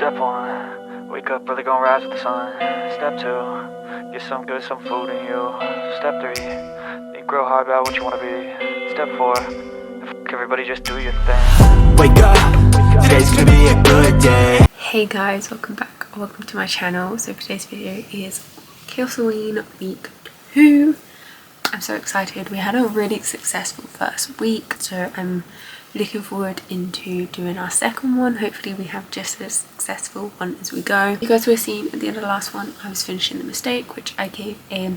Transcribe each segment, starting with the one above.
Step 1, wake up early, gonna rise with the sun. Step 2, get some good, some food in you. Step 3, think real hard about what you wanna be. Step 4, everybody just do your thing. Wake up, today's gonna be a good day. Hey guys, welcome back, welcome to my channel. So today's video is Chaos-A-Ween week 2. I'm so excited. We had a really successful first week, so I'm looking forward into doing our second one. Hopefully we have just as successful one as we go. You guys were seeing at the end of the last one I was finishing the mistake, which I gave a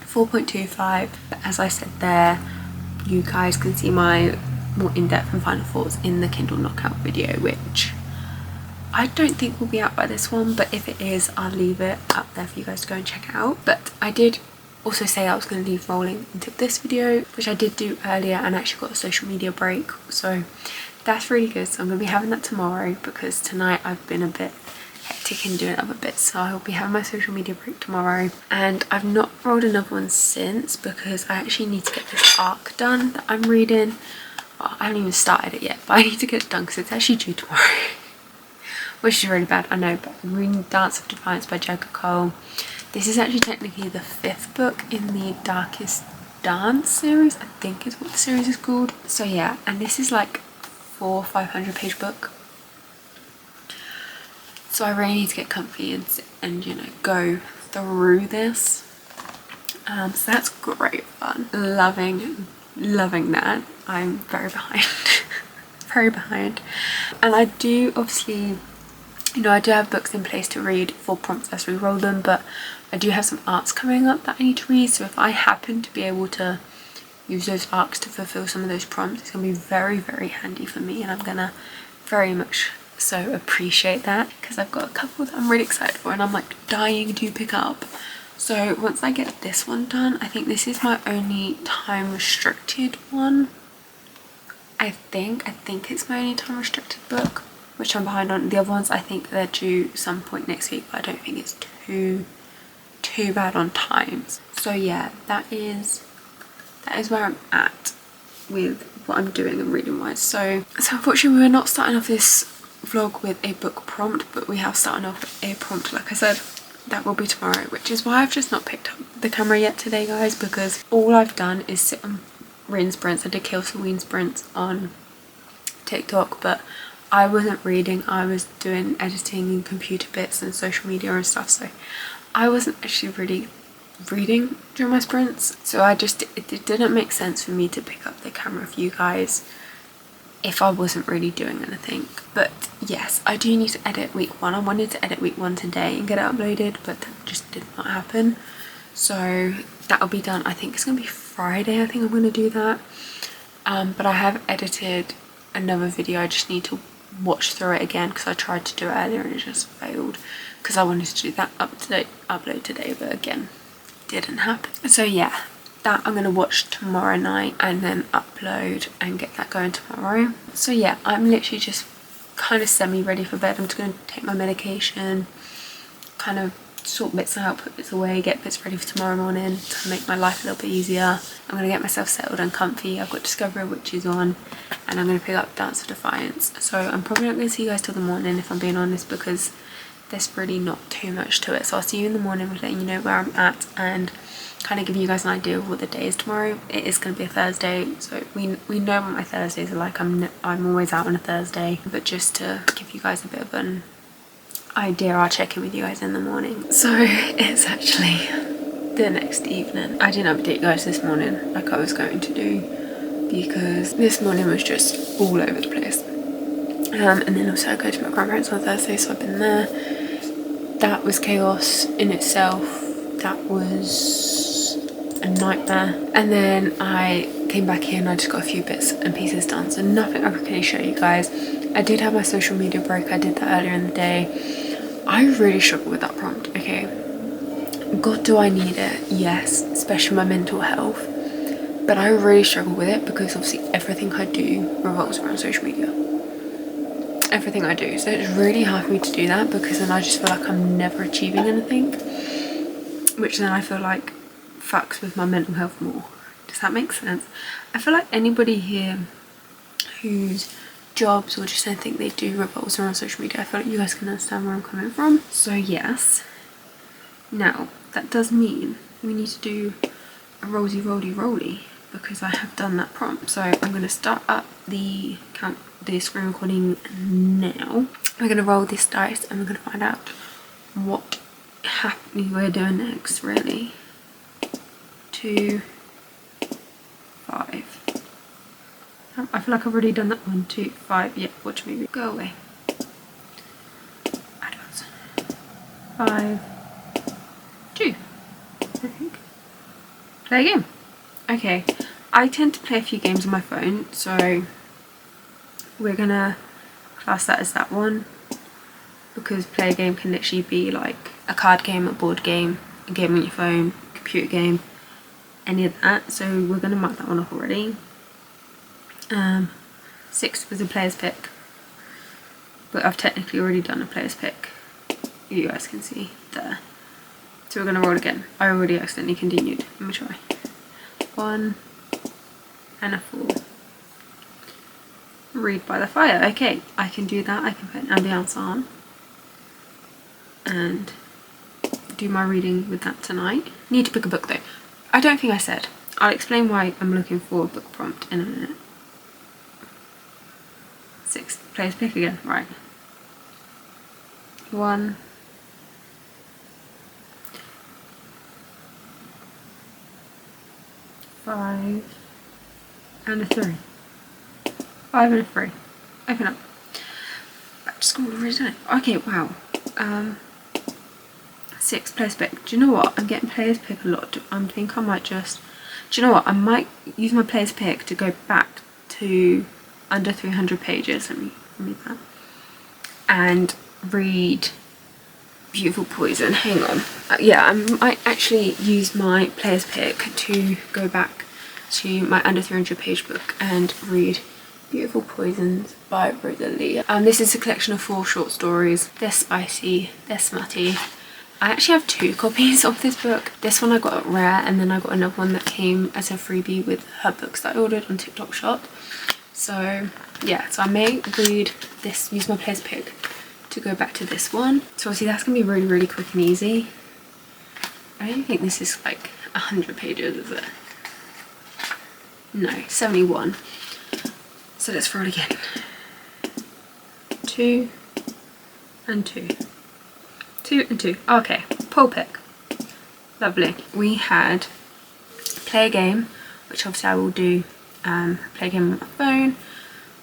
4.25, but as I said there, you guys can see my more in-depth and final thoughts in the Kindle knockout video, which I don't think will be out by this one, but if it is, I'll leave it up there for you guys to go and check out. But I did also say I was going to leave rolling until this video, which I did do earlier, and actually got a social media break, so that's really good. So I'm going to be having that tomorrow, because tonight I've been a bit hectic in doing other bits, so I'll be having my social media break tomorrow. And I've not rolled another one since, because I actually need to get this arc done that I'm reading. Well, I haven't even started it yet, but I need to get it done because it's actually due tomorrow. Which is really bad, I know, but I'm reading Dance of Defiance by 𝖜𝖊𝖑𝖈. This is actually technically the 5th book in the Darkest Dance series, I think is what the series is called. So yeah, and this is like 400-500 page book. So I really need to get comfy and you know, go through this. So that's great fun. Loving that. I'm very behind. Very behind. And I do obviously, you know, I do have books in place to read for prompts as we roll them, but I do have some arcs coming up that I need to read, so if I happen to be able to use those arcs to fulfill some of those prompts, it's going to be very, very handy for me, and I'm going to very much so appreciate that, because I've got a couple that I'm really excited for and I'm like dying to pick up. So once I get this one done, I think this is my only time restricted one. I think it's my only time restricted book, which I'm behind on. The other ones, I think they're due some point next week, but I don't think it's too bad on times. So yeah, that is where I'm at with what I'm doing and reading wise. So unfortunately we're not starting off this vlog with a book prompt, but we have started off with a prompt, like I said, that will be tomorrow, which is why I've just not picked up the camera yet today, guys, because all I've done is sit on reading sprints. I did Chaos-A-Ween sprints on TikTok, but I wasn't reading, I was doing editing and computer bits and social media and stuff, so I wasn't actually really reading during my sprints. So it didn't make sense for me to pick up the camera for you guys if I wasn't really doing anything. But yes, I do need to edit week 1. I wanted to edit week 1 today and get it uploaded, but that just did not happen. So that'll be done, I think it's gonna be Friday. I think I'm gonna do that. But I have edited another video. I just need to watch through it again, because I tried to do it earlier and it just failed, because I wanted to do that upload today, but again, didn't happen. So yeah, that I'm gonna watch tomorrow night and then upload and get that going tomorrow. So yeah, I'm literally just kind of semi ready for bed. I'm just gonna take my medication, kind of sort bits out, put bits away, get bits ready for tomorrow morning to make my life a little bit easier. I'm gonna get myself settled and comfy. I've got Discovery Witches on, and I'm gonna pick up Dance of Defiance. So I'm probably not gonna see you guys till the morning, if I'm being honest, because there's really not too much to it. So I'll see you in the morning with letting you know where I'm at and kind of give you guys an idea of what the day is tomorrow. It is going to be a Thursday, so we know what my Thursdays are like. I'm always out on a Thursday, but just to give you guys a bit of an idea, I'll check in with you guys in the morning. So it's actually the next evening. I didn't update you guys this morning like I was going to do, because this morning was just all over the place. And then also I go to my grandparents on Thursday, so I've been there. That was chaos in itself. That was a nightmare. And then I came back here and I just got a few bits and pieces done, so nothing I can really show you guys. I did have my social media break. I did that earlier in the day. I really struggle with that prompt, okay? God, do I need it? Yes, especially my mental health. But I really struggle with it, because obviously everything I do revolves around social media. Everything I do. So it's really hard for me to do that, because then I just feel like I'm never achieving anything, which then I feel like fucks with my mental health more. Does that make sense? I feel like anybody here who's jobs or just anything they do revolves around social media. I feel like you guys can understand where I'm coming from. So yes. Now, that does mean we need to do a roly because I have done that prompt. So I'm going to start up the screen recording now. We're going to roll this dice and we're going to find out what we're doing next, really. 2, 5. I feel like I've already done that. 1, 2, 5. Yeah, watch me go away. Advance. 5, 2. I think. Play a game. Okay, I tend to play a few games on my phone, so we're gonna class that as that one, because play a game can literally be like a card game, a board game, a game on your phone, computer game, any of that. So we're gonna mark that one off already. 6 was a player's pick, but I've technically already done a player's pick. You guys can see there. So we're gonna roll again. I already accidentally continued. Let me try. 1 and a 4. Read by the fire. Okay, I can do that. I can put an ambiance on and do my reading with that tonight. Need to pick a book though. I don't think I said. I'll explain why I'm looking for a book prompt in a minute. 6. Players pick again. Right. 1. 5 and a 3. 5 and a 3. Open up. Back to school already. Okay, wow. 6 players pick. Do you know what? I'm getting players pick a lot. I think I might just. Do you know what? I might use my players pick to go back to under 300 pages. Let me read that. And read Beautiful Poison. Hang on. Yeah, I might actually use my players pick to go back to my under 300 page book and read Beautiful Poisons by 𝖜𝖊𝖑𝖈𝖔𝖒𝖊. This is a collection of 4 short stories. They're spicy, they're smutty. I actually have 2 copies of this book. This one I got at Rare, and then I got another one that came as a freebie with her books that I ordered on TikTok Shop. So yeah, so I may read this, use my players pick to go back to this one. So obviously that's gonna be really, really quick and easy. I don't think this is like 100 pages, is it? No, 71. So let's roll again. 2 and 2. 2 and 2. Okay, poll pick. Lovely. We had play a game, which obviously I will do. Play a game on my phone.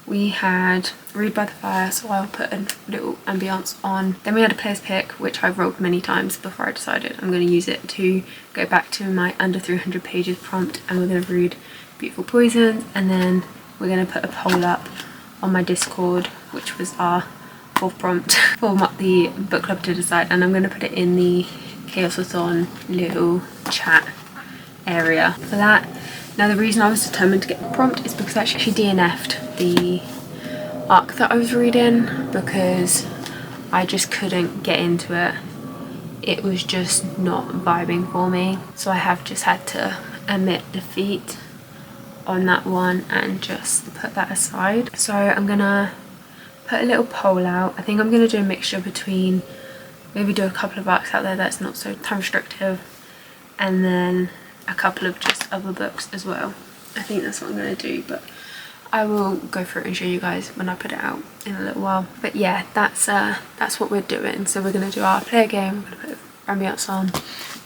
We had read by the fire, so I'll put a little ambiance on. Then we had a player's pick, which I've rolled many times before I decided I'm going to use it to go back to my under 300 pages prompt, and we're going to read Beautiful Poisons, and then we're going to put a poll up on my Discord, which was our 4th prompt for the book club to decide, and I'm going to put it in the Chaos-A-Thon little chat area for that. Now the reason I was determined to get the prompt is because I actually DNF'd the arc that I was reading because I just couldn't get into it. It was just not vibing for me. So I have just had to admit defeat on that one and just put that aside. So I'm gonna put a little poll out. I think I'm gonna do a mixture between maybe do a couple of arcs out there that's not so time restrictive, and then a couple of just other books as well. I think that's what I'm going to do, but I will go through it and show you guys when I put it out in a little while. But yeah, that's what we're doing. So we're going to do our play game, we're going to put ambiance on,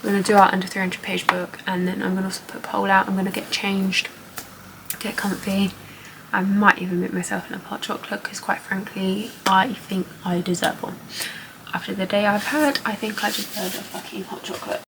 we're going to do our under 300 page book, and then I'm going to also put a poll out. I'm going to get changed, get comfy. I might even make myself a hot chocolate because quite frankly I think I deserve one. After the day I've had, I think I deserve a fucking hot chocolate.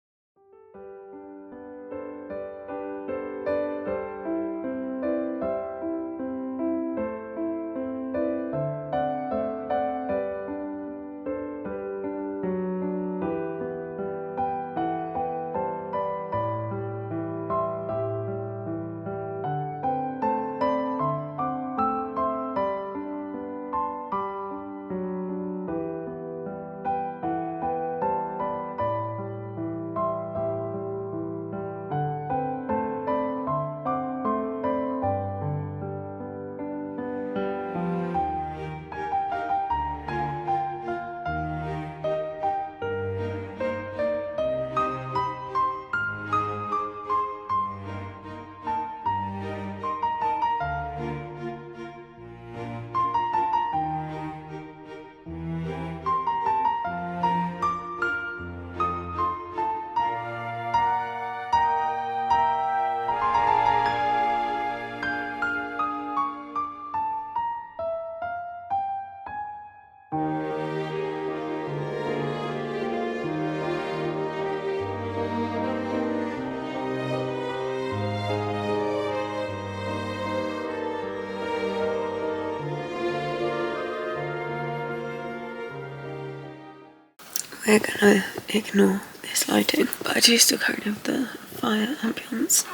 we're gonna ignore this lighting, but I do still currently have the fire ambience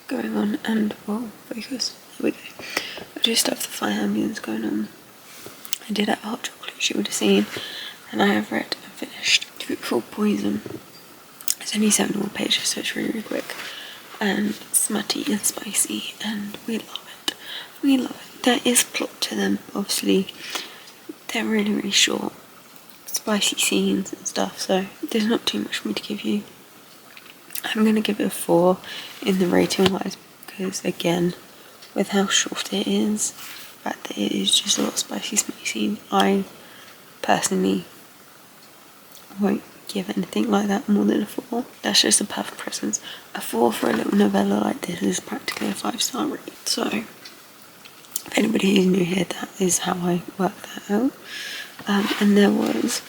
going on, and well, focus, here we go. I do still have the fire ambience going on. I did have hot chocolate, as you would have seen, and I have read and finished Beautiful Poison. It's only 7 more pages, so it's really, really quick, and smutty and spicy, and we love it. We love it. There is plot to them, obviously. They're really, really short, spicy scenes and stuff, so there's not too much for me to give you. I'm going to give it a 4 in the rating wise, because again, with how short it is, the fact that it is just a lot of spicy scenes, I personally won't give anything like that more than a 4. That's just a perfect presence. A 4 for a little novella like this is practically a 5-star rate. So if anybody who's new here, that is how I work that out. And there was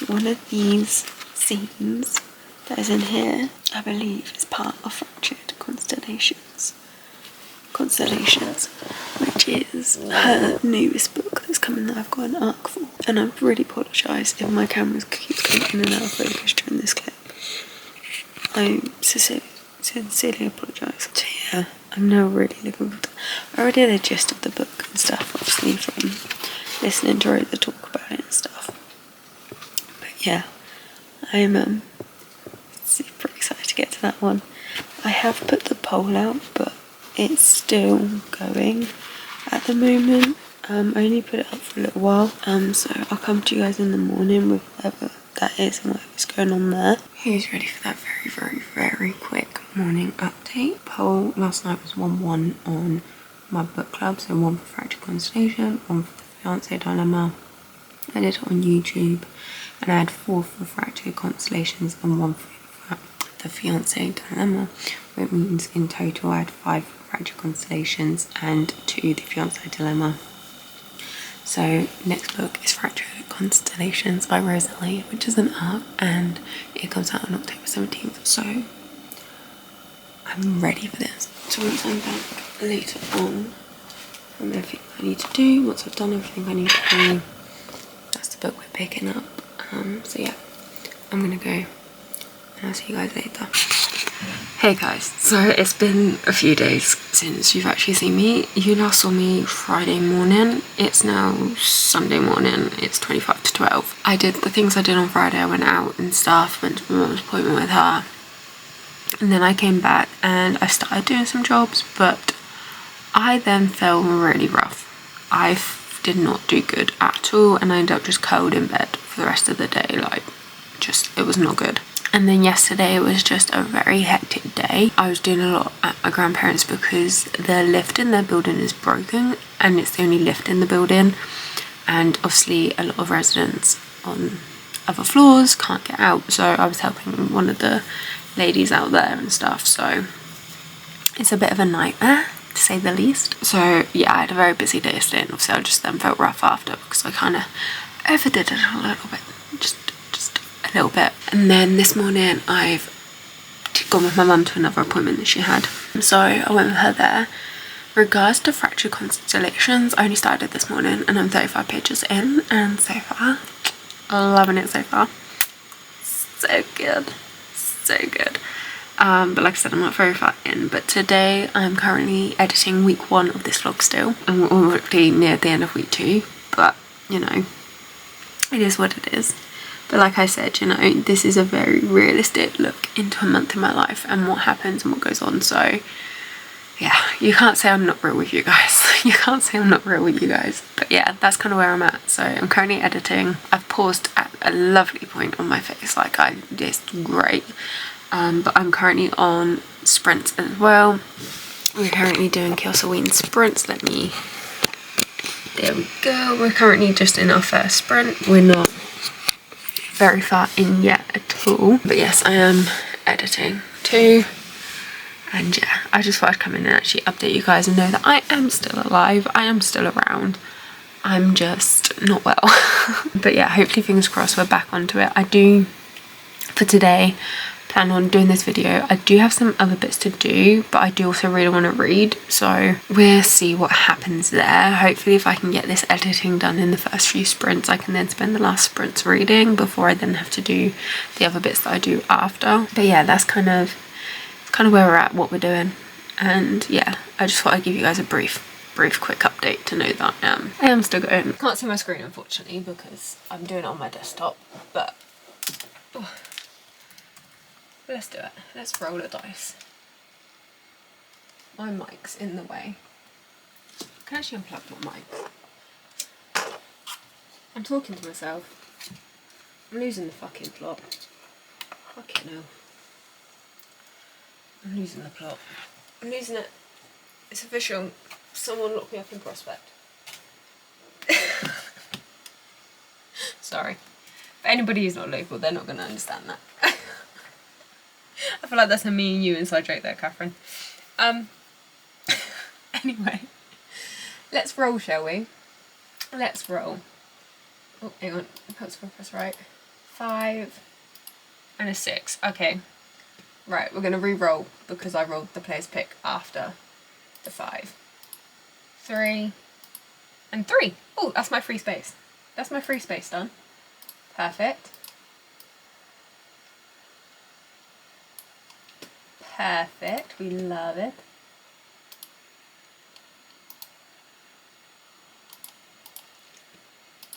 one of these scenes that is in here, I believe is part of Fractured Constellations, which is her newest book that's coming that I've got an arc for. And I really apologise if my camera keeps going in and out of focus during this clip. I sincerely apologise. So yeah, I'm now really looking for I already had the gist of the book and stuff, obviously, from listening to Rosa talk about it and stuff. But yeah, I'm super excited to get to that one. I have put the poll out, but it's still going at the moment. I only put it up for a little while, so I'll come to you guys in the morning with whatever that is and whatever's going on there. Who's ready for that very quick morning update? Poll last night was 1-1 on my book club, so 1 for Fractured Constellation, 1 for the Fiancé Dilemma. I did it on YouTube, and I had 4 for Fractured Constellations and 1 for the Fiancé Dilemma, which means in total I had 5 for Fractured Constellations and 2 the Fiancé Dilemma. So next book is Fractured Constellations by 𝖕𝖊𝖑𝖈, which is an arc, and it comes out on October 17th, so I'm ready for this. So once I'm back later on from everything I need to do, once I've done everything I need to do, that's the book we're picking up. So yeah, I'm gonna go and I'll see you guys later. Hey guys, so it's been a few days since you've actually seen me. You last saw me Friday morning. It's now Sunday morning. It's 25 to 12. I did the things I did on Friday. I went out and stuff, went to my mum's appointment with her. And then I came back and I started doing some jobs, but I then felt really rough. I did not do good at all, and I ended up just curled in bed for the rest of the day. Like, just, it was not good. And then yesterday was just a very hectic day. I was doing a lot at my grandparents because the lift in their building is broken, and it's the only lift in the building, and obviously a lot of residents on other floors can't get out, so I was helping one of the ladies out there and stuff, so it's a bit of a nightmare to say the least. So yeah, I had a very busy day yesterday, and obviously I just then felt rough after because I kind of overdid it a little bit, just a little bit. And then this morning I've gone with my mum to another appointment that she had, so I went with her there. Regards to Fractured Constellations, I only started this morning and I'm 35 pages in, and so far loving it so far. So good, so good. But like I said, I'm not very far in, but today I'm currently editing week 1 of this vlog still, and we're already near the end of week 2, but you know, it is what it is. But like I said, you know, this is a very realistic look into a month in my life and what happens and what goes on. So yeah, you can't say I'm not real with you guys. You can't say I'm not real with you guys. But yeah, that's kind of where I'm at. So I'm currently editing. I've paused at a lovely point on my face. Like, it's great. But I'm currently on sprints as well. We're currently doing Chaos-A-Ween sprints. There we go. We're currently just in our first sprint. We're not very far in yet at all, but yes, I am editing too. And yeah, I just thought I'd come in and actually update you guys and know that I am still alive, I am still around, I'm just not well. But yeah, hopefully, fingers crossed, we're back onto it. I do for today plan plan on doing this video. I do have some other bits to do, but I do also really want to read, so we'll see what happens there. Hopefully if I can get this editing done in the first few sprints, I can then spend the last sprints reading before I then have to do the other bits that I do after. But yeah, that's kind of where we're at, what we're doing. And yeah, I just thought I'd give you guys a brief quick update to know that I am still going. Can't see my screen unfortunately because I'm doing it on my desktop, but oh, let's do it. Let's roll a dice. My mic's in the way. I can actually unplug my mic. I'm talking to myself. I'm losing the fucking plot. Fucking hell. I'm losing the plot. I'm losing it. It's official. Someone locked me up in Prospect. Sorry. For anybody who's not local, they're not going to understand that. I feel like that's a me and you inside joke there, Catherine. Anyway. Let's roll, shall we? Let's roll. Oh, hang on. Perhaps if I press right. 5 and a 6. Okay. Right, we're going to re-roll because I rolled the player's pick after the 5. 3 and 3. Oh, that's my free space. That's my free space done. Perfect. Perfect. We love it.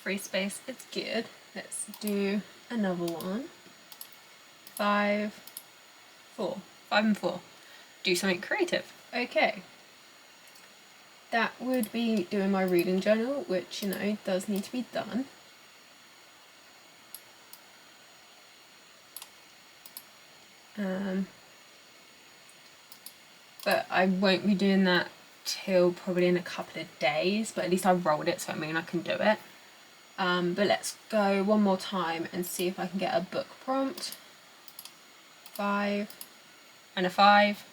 Free space is good. Let's do another one. 5, 4. 5 and 4. Do something creative. Okay. That would be doing my reading journal, which, you know, does need to be done. But I won't be doing that till probably in a couple of days, but at least I rolled it, so I mean I can do it. But let's go one more time and see if I can get a book prompt. 5 and a 5.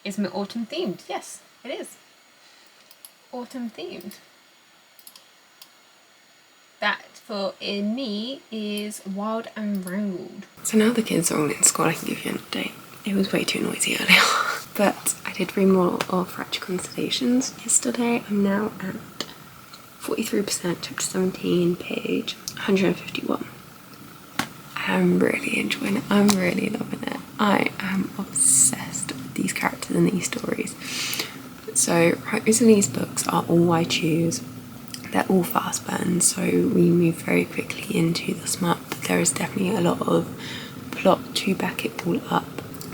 Is my autumn themed? Yes, it is. Autumn themed. That for me is Wild and Wrangled. So now the kids are all in school, I can give you an update. It was way too noisy earlier. But I did read more of Fracture Constellations yesterday. I'm now at 43%, chapter 17, page 151. I'm really enjoying it. I'm really loving it. I am obsessed with these characters and these stories. So most of these books are all I choose. They're all fast burns, so we move very quickly into the smut. But there is definitely a lot of plot to back it all up.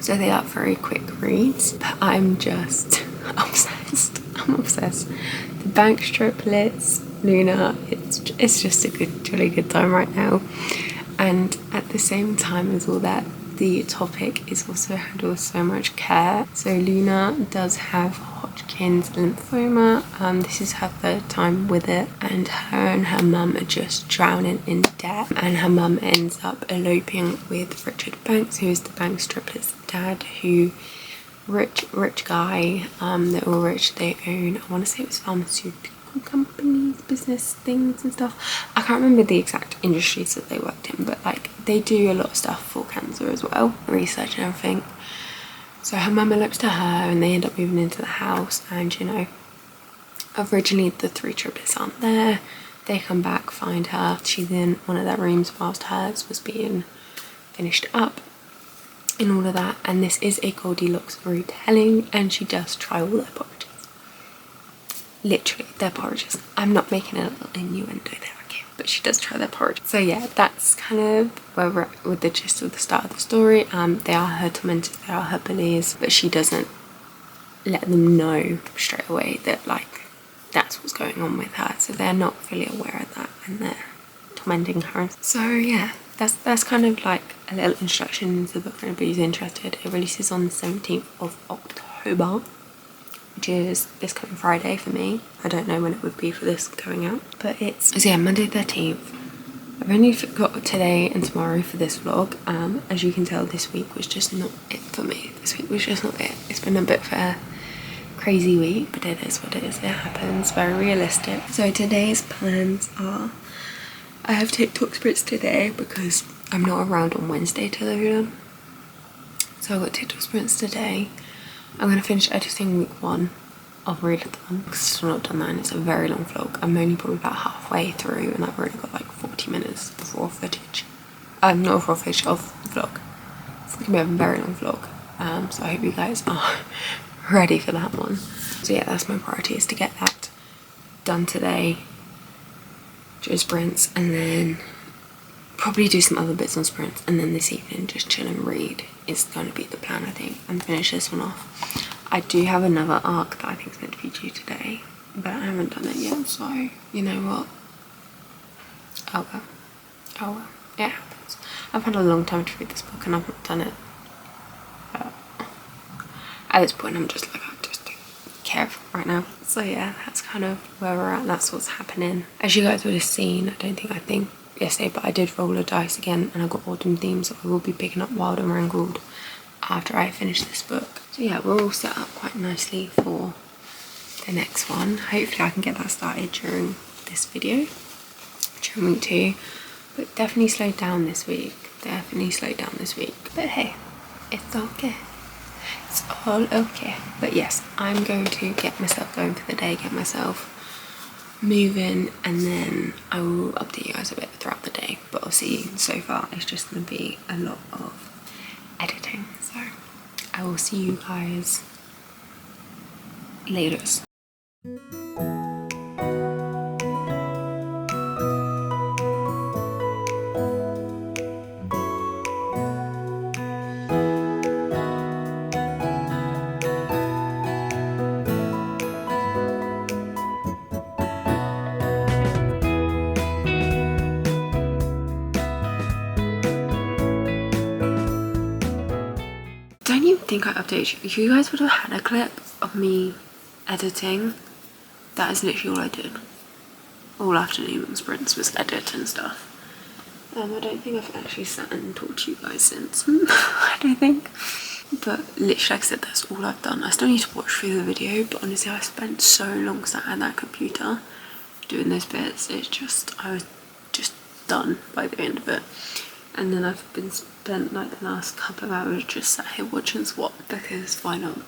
So they are very quick reads, but I'm just obsessed. I'm obsessed. The bank triplets, Luna, it's just a really good time right now. And at the same time as all that, the topic is also handled with so much care. So Luna does have Hodgkin's lymphoma. This is her 3rd time with it, and her mum are just drowning in debt. And her mum ends up eloping with Richard Banks, who is the Banks triplets' dad, who rich guy. They're all rich. They own, I want to say it was pharmaceutical companies, business things and stuff. I can't remember the exact industries that they worked in, but like they do a lot of stuff for cancer as well, research and everything. So her mum elopes to her and they end up moving into the house, and you know, originally the 3 triplets aren't there. They come back, find her. She's in one of their rooms whilst hers was being finished up and all of that. And this is a Goldilocks retelling, and she does try all their porridges. Literally, their porridges. I'm not making a little innuendo there, okay? But she does try their porridge. So yeah, that's kind of where we're at with the gist of the start of the story. They are her tormentors, they are her bullies, but she doesn't let them know straight away that like that's what's going on with her. So they're not fully aware of that, and they're tormenting her. So yeah, that's kind of like a little introduction into the book for anybody who's interested. It releases on the 17th of October, which is this coming Friday for me. I don't know when it would be for this going out, but it's so yeah, Monday 13th. I've only got today and tomorrow for this vlog. As you can tell, this week was just not it for me. This week was just not it. It's been a bit of a crazy week, but it is what it is. It happens. Very realistic. So today's plans are, I have TikTok sprints today because I'm not around on Wednesday to load them. So I got TikTok sprints today. I'm going to finish editing week 1 of Readathon because I've still not done that and it's a very long vlog. I'm only probably about halfway through and I've already got like 40 minutes of raw footage. Not of raw footage, of vlog. It's going to be a very long vlog. So I hope you guys are ready for that one. So yeah, that's my priority, is to get that done today. Do sprints and then probably do some other bits on sprints, and then this evening just chill and read is going to be the plan, I think, and finish this one off. I do have another arc that I think is meant to be due today, but I haven't done it yet, so you know what, oh well, it happens. I've had a long time to read this book and I've not done it. At this point I'm just like, I just don't care right now. So yeah, that's kind of where we're at. That's what's happening. As you guys would have seen, I think yesterday, but I did roll a dice again and I got autumn themes, so I will be picking up Wild and Wrangled after I finish this book. So yeah, we're all set up quite nicely for the next one. Hopefully I can get that started during this video, during week 2, but definitely slowed down this week. But hey, it's okay. It's all okay. But yes, I'm going to get myself going for the day, get myself moving, and then I will update you guys a bit throughout the day. But obviously so far it's just going to be a lot of editing, so I will see you guys later. I don't even think I updated you. You guys would have had a clip of me editing. That is literally all I did. All afternoon on sprints was edit and stuff. I don't think I've actually sat and talked to you guys since. I don't think. But literally, like I said, that's all I've done. I still need to watch through the video, but honestly I spent so long sat at that computer doing those bits. It's just, I was just done by the end of it. And then I've been spent like the last couple of hours just sat here watching Swap, because why not?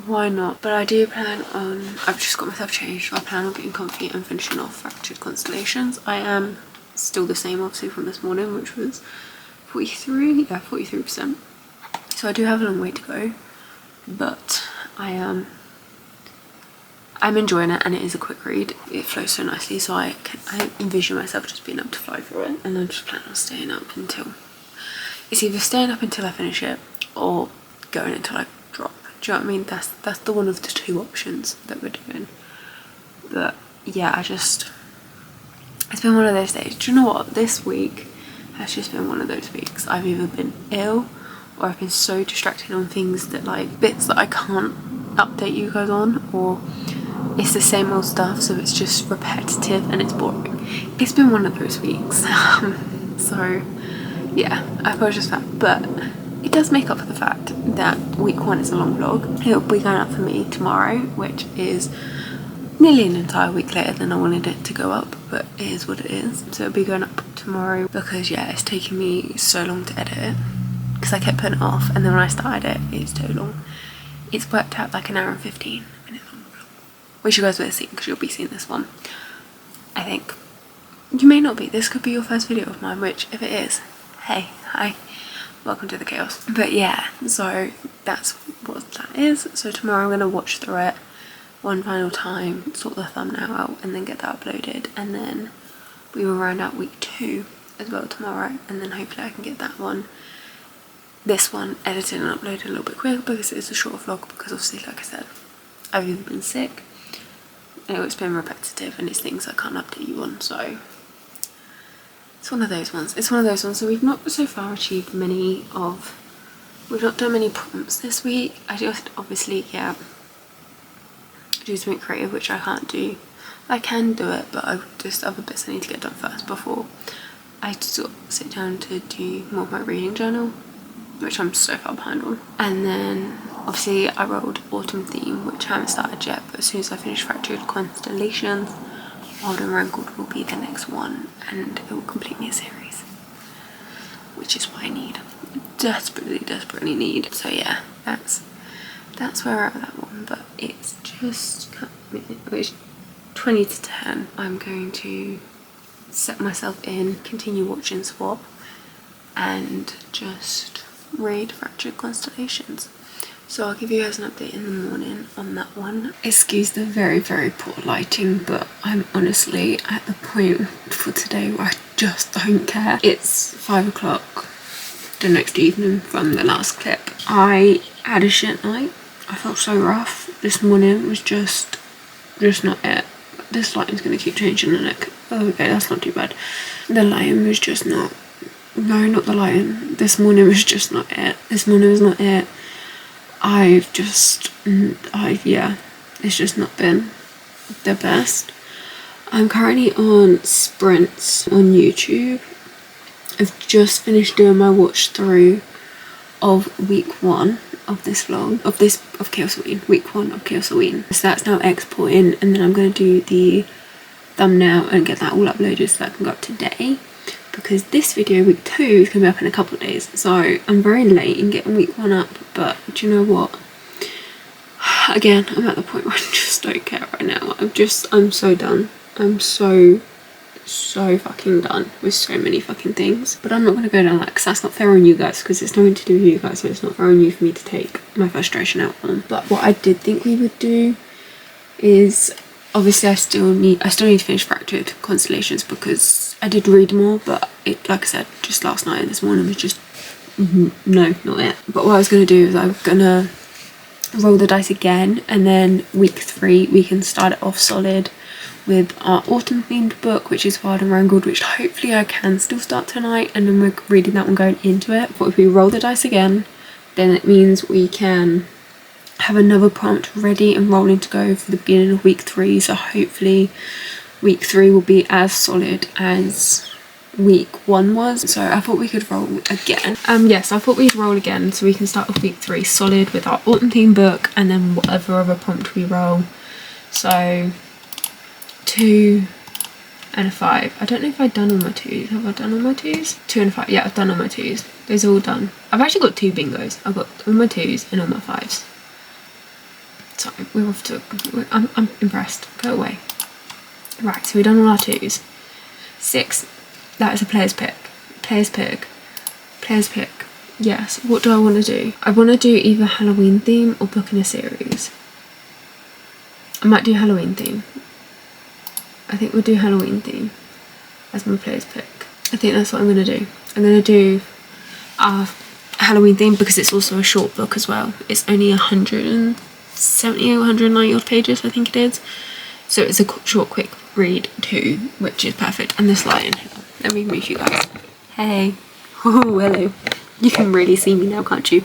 Why not? But I do plan on, I've just got myself changed, so I plan on getting comfy and finishing off Fractured Constellations. I am still the same obviously from this morning, which was 43%. So I do have a long way to go, but I'm enjoying it, and it is a quick read. It flows so nicely, so I envision myself just being able to fly through it, and I'm just planning on staying up until, it's either staying up until I finish it or going until I drop. Do you know what I mean? That's the one of the two options that we're doing. But yeah, it's been one of those days. Do you know what? This week has just been one of those weeks. I've either been ill or I've been so distracted on things that, like, bits that I can't update you guys on, or it's the same old stuff, so it's just repetitive and it's boring. It's been one of those weeks. So yeah, I apologise for that, but it does make up for the fact that week 1 is a long vlog. It'll be going up for me tomorrow, which is nearly an entire week later than I wanted it to go up, but it is what it is. So it'll be going up tomorrow because yeah, it's taking me so long to edit it because I kept putting it off, and then when I started it, it's too long. It's worked out like an hour and 15 minutes long vlog, which you guys will have seen because you'll be seeing this one. I think you may not be. This could be your first video of mine, which if it is, hey, hi, welcome to the chaos. But yeah, so that's what that is. So tomorrow I'm going to watch through it one final time, sort the thumbnail out, and then get that uploaded, and then we will round out week 2 as well tomorrow, and then hopefully I can get that one, this one, edited and uploaded a little bit quicker because it's a short vlog, because obviously, like I said, I've either been sick, it's been repetitive, and it's things I can't update you on, so it's one of those ones. So we've not so far achieved we've not done many prompts this week. I just obviously, yeah, do something creative, which I can't do. I can do it, but I've just other bits I need to get done first before I sort of sit down to do more of my reading journal, which I'm so far behind on. And then obviously I rolled Autumn Theme, which I haven't started yet, but as soon as I finish Fractured Constellations, Wild and Wrangled will be the next one, and it will complete me a series, which is what I need desperately need. So yeah, that's where we're at with that one. But it's just, it's 20 to 10. I'm going to set myself in, continue watching Swap, and just read Fractured Constellations. So I'll give you guys an update in the morning on that one. Excuse the very poor lighting, but I'm honestly at the point for today where I just don't care. It's 5 o'clock the next evening from the last clip. I had a shit night. I felt so rough. This morning was just not it. This lighting's gonna keep changing, isn't it? Oh, okay, that's not too bad. The lighting was just not, no, not the lighting. This morning was just not it. This morning was not it. Yeah, it's just not been the best. I'm currently on sprints on YouTube. I've just finished doing my watch through of week 1 of this vlog, of Chaos-A-Ween, week 1 of Chaos-A-Ween. So that's now exporting, and then I'm going to do the thumbnail and get that all uploaded so that can go up today, because this video, week 2, is going to be up in a couple of days. So I'm very late in getting week 1 up, but do you know what? Again, I'm at the point where I just don't care right now. I'm so done. I'm so fucking done with so many fucking things. But I'm not going to go down that, because that's not fair on you guys, because it's nothing to do with you guys, so it's not fair on you for me to take my frustration out on. But what I did think we would do is, obviously I still need to finish Fractured Constellations, because I did read more, but it, like I said, just last night and this morning was just no, not it. But what I was going to do is I'm going to roll the dice again, and then week 3 we can start it off solid with our autumn themed book, which is 𝖜𝖊𝖑𝖈𝖔𝖒𝖊, which hopefully I can still start tonight, and then we're reading that one going into it. But if we roll the dice again, then it means we can have another prompt ready and rolling to go for the beginning of week 3. So hopefully week 3 will be as solid as week 1 was. So I thought we could roll again. Yes, I thought we'd roll again so we can start off week 3 solid with our autumn theme book, and then whatever other prompt we roll. So 2 and a 5. I don't know if I've done all my 2s. Have I done all my 2s? 2 and a 5. Yeah, I've done all my 2s. Those are all done. I've actually got 2 bingos. I've got all my 2s and all my 5s. So we're off to, I'm impressed. Go away. Right, so we've done all our 2s. 6. That is a player's pick. Player's pick. Player's pick. Yes. What do I want to do? I want to do either Halloween theme or book in a series. I might do Halloween theme. I think we'll do Halloween theme as my player's pick. I think that's what I'm going to do. I'm going to do Halloween theme because it's also a short book as well. It's only 170 or 190 odd pages, I think it is. So it's a short, quick read too, which is perfect. And this lion. Let me move you guys. Hey. Oh, hello. You can really see me now, can't you?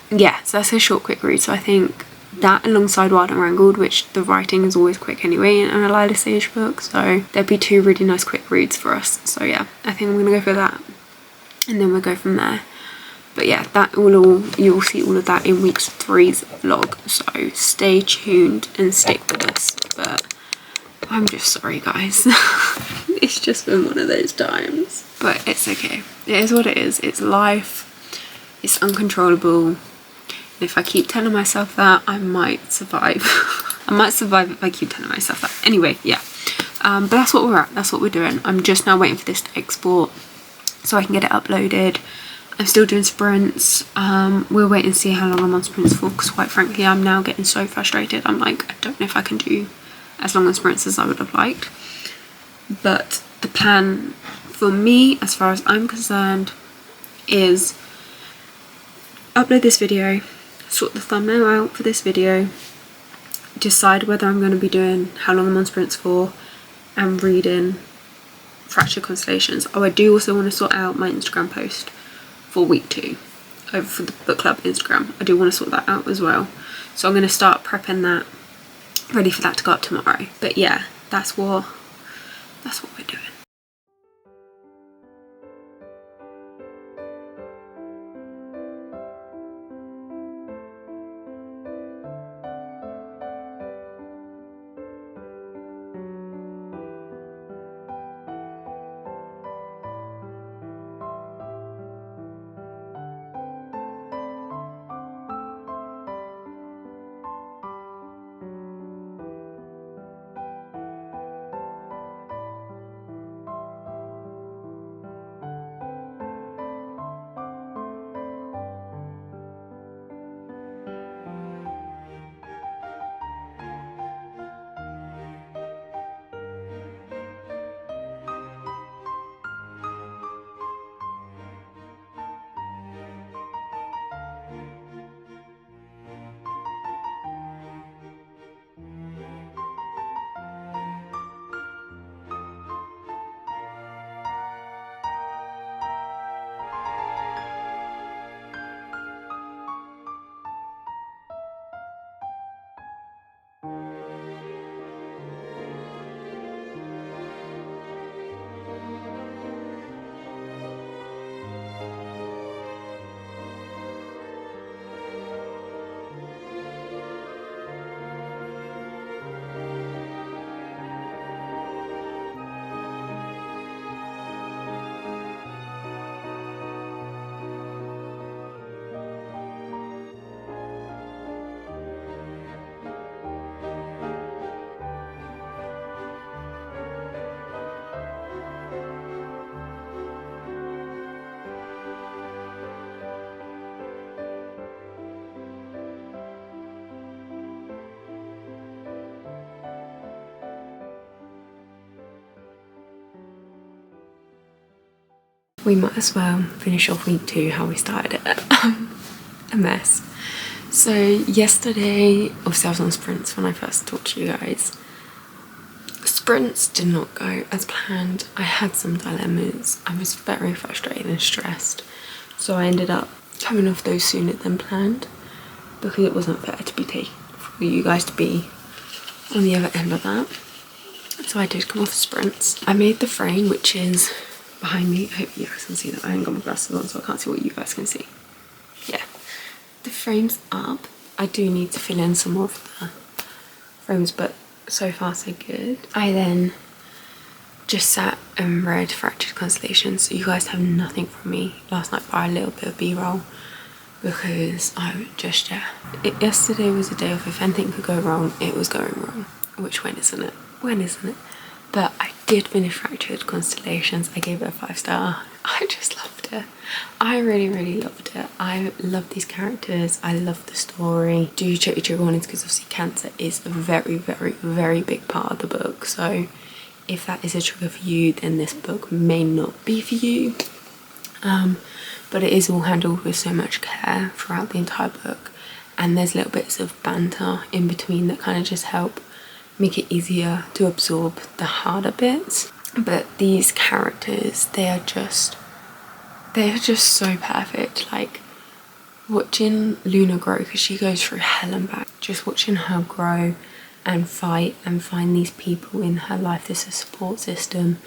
Yeah, so that's a short, quick read. So I think that alongside 𝖜𝖊𝖑𝖈𝖔𝖒𝖊, which the writing is always quick anyway in an 𝖬𝖊𝖑 Sage book, so there'd be 2 really nice quick reads for us. So yeah, I think I'm gonna go for that, and then we'll go from there. But yeah, that you'll see all of that in week 3's vlog, so stay tuned and stick with us. But I'm just sorry guys. It's just been one of those times, but it's okay. It is what it is. It's life. It's uncontrollable. If I keep telling myself that, I might survive. I might survive if I keep telling myself that. Anyway, yeah. But that's what we're at. That's what we're doing. I'm just now waiting for this to export so I can get it uploaded. I'm still doing sprints. We'll wait and see how long I'm on sprints for, because quite frankly, I'm now getting so frustrated. I'm like, I don't know if I can do as long on sprints as I would have liked. But the plan for me, as far as I'm concerned, is upload this video, sort the thumbnail out for this video, decide whether I'm going to be doing how long I'm on sprints for, and reading Fractured Constellations. Oh, I do also want to sort out my Instagram post for week 2 over for the book club Instagram. I do want to sort that out as well, so I'm going to start prepping that, ready for that to go up tomorrow. But yeah, that's what we're doing. we might as well finish off week 2 how we started it. A mess. So yesterday, obviously I was on sprints when I first talked to you guys. Sprints did not go as planned. I had some dilemmas. I was very frustrated and stressed. So I ended up coming off those sooner than planned because it wasn't fair to be taken for you guys to be on the other end of that. So I did come off sprints. I made the frame, which is behind me. I hope you guys can see that. I haven't got my glasses on, so I can't see what you guys can see. Yeah, the frame's up. I do need to fill in some more of the frames, but so far so good. I then just sat and read Fractured Constellations, so you guys have nothing from me last night but a little bit of b-roll because I just, yeah. Yesterday was a day of if anything could go wrong, it was going wrong. Which when isn't it? When isn't it? But I did finish Fractured Constellations. I gave it a 5-star. I just loved it. I really loved it. I love these characters. I love the story. Do check your trigger warnings because obviously cancer is a very big part of the book. So if that is a trigger for you, then this book may not be for you. But it is all handled with so much care throughout the entire book. And there's little bits of banter in between that kind of just help make it easier to absorb the harder bits. But these characters, they are just so perfect. Like watching Luna grow, because she goes through hell and back, just watching her grow and fight and find these people in her life, this support system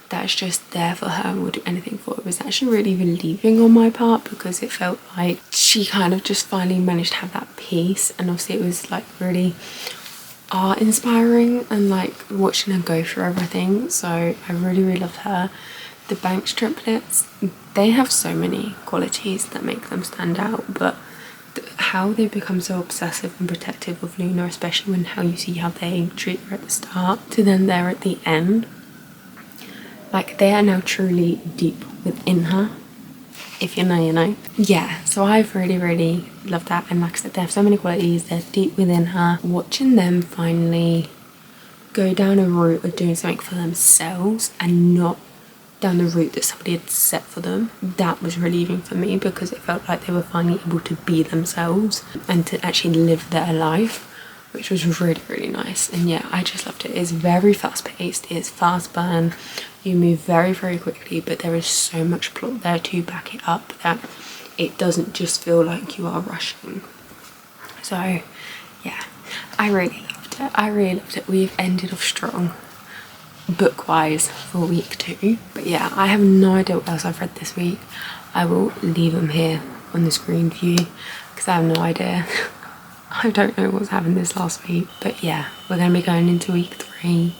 that's just there for her and will do anything for her, was actually really relieving on my part because it felt like she kind of just finally managed to have that peace. And obviously it was like really inspiring and like watching her go through everything. So I really loved her. The Banks triplets, they have so many qualities that make them stand out, but how they become so obsessive and protective of Luna, especially when how you see how they treat her at the start to then there at the end, like they are now truly deep within her. If you know, you know. Yeah, so I've really loved that. And like I said, they have so many qualities. They're deep within her. Watching them finally go down a route of doing something for themselves and not down the route that somebody had set for them, that was relieving for me because it felt like they were finally able to be themselves and to actually live their life, which was really nice. And yeah, I just loved it. It's very fast paced, it's fast burn, you move very quickly, but there is so much plot there to back it up that it doesn't just feel like you are rushing. So yeah, I really loved it. We've ended off strong book wise for week 2, but yeah, I have no idea what else I've read this week. I will leave them here on the screen for you because I have no idea. I don't know what's happened this last week, but yeah, we're going to be going into week 3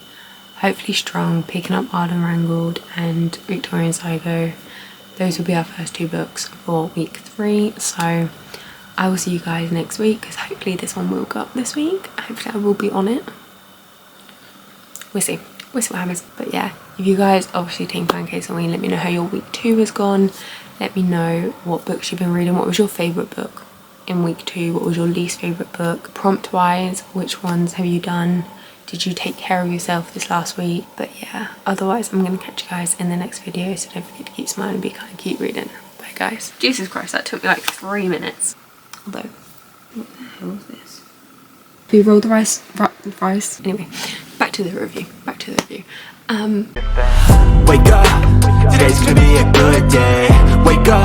hopefully strong, picking up Arden Wrangled and Victorian Psycho. Those will be our first 2 books for week 3, so I will see you guys next week because hopefully this one will go up this week. Hopefully I will be on it. We'll see what happens. But yeah, if you guys obviously Team Chaos-A-Ween, let me know how your week 2 has gone. Let me know what books you've been reading. What was your favourite book in week 2? What was your least favourite book? Prompt wise, which ones have you done? Did you take care of yourself this last week? But yeah, otherwise I'm going to catch you guys in the next video, so don't forget to keep smiling and be kind, keep reading. Bye guys. Jesus Christ, that took me like 3 minutes. Although, what the hell is this? We rolled the rice. Anyway, back to the review. Wake up, today's gonna be a good day. Wake up.